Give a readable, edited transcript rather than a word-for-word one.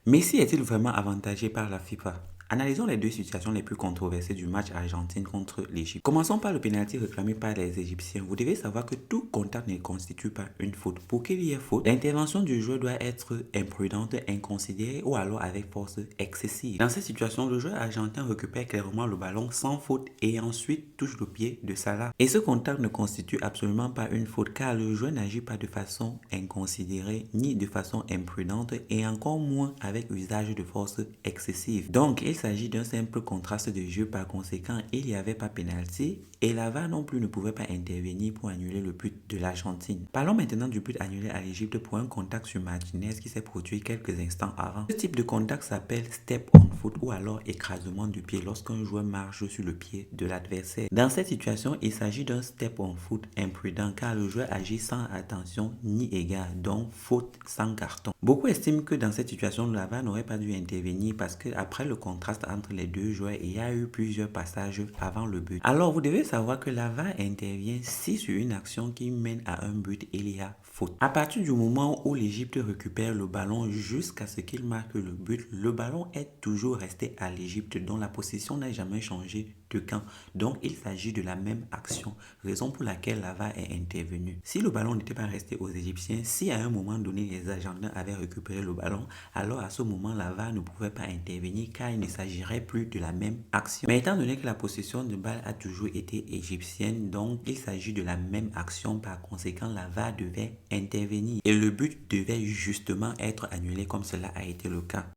Messi est-il vraiment avantagé par la FIFA? Analysons les deux situations les plus controversées du match Argentine contre l'Égypte. Commençons par le pénalty réclamé par les Égyptiens. Vous devez savoir que tout contact ne constitue pas une faute. Pour qu'il y ait faute, l'intervention du joueur doit être imprudente, inconsidérée ou alors avec force excessive. Dans cette situation, le joueur argentin récupère clairement le ballon sans faute et ensuite touche le pied de Salah. Et ce contact ne constitue absolument pas une faute car le joueur n'agit pas de façon inconsidérée ni de façon imprudente et encore moins avec usage de force excessive. Donc, il s'agit d'un simple contraste de jeu. Par conséquent, il n'y avait pas pénalty et la VAR non plus ne pouvait pas intervenir pour annuler le but de l'Argentine. Parlons maintenant du but annulé à l'Égypte pour un contact sur Martinez qui s'est produit quelques instants avant. Ce type de contact s'appelle step on foot ou alors écrasement du pied lorsqu'un joueur marche sur le pied de l'adversaire. Dans cette situation, il s'agit d'un step on foot imprudent car le joueur agit sans attention ni égard, donc faute sans carton. Beaucoup estiment que dans cette situation, la VAR n'aurait pas dû intervenir parce que après le contraste entre les deux joueurs, il y a eu plusieurs passages avant le but. Alors, vous devez savoir que la VAR intervient si sur une action qui mène à un but, il y a faute. À partir du moment où l'Égypte récupère le ballon jusqu'à ce qu'il marque le but, le ballon est toujours resté à l'Égypte dont la position n'a jamais changé de camp. Donc, il s'agit de la même action, raison pour laquelle la VAR est intervenue. Si le ballon n'était pas resté aux Égyptiens, si à un moment donné les Argentins avaient récupéré le ballon, alors à ce moment la VAR ne pouvait pas intervenir car il ne s'agirait plus de la même action. Mais étant donné que la possession de balle a toujours été égyptienne, donc il s'agit de la même action, par conséquent la VAR devait intervenir et le but devait justement être annulé comme cela a été le cas.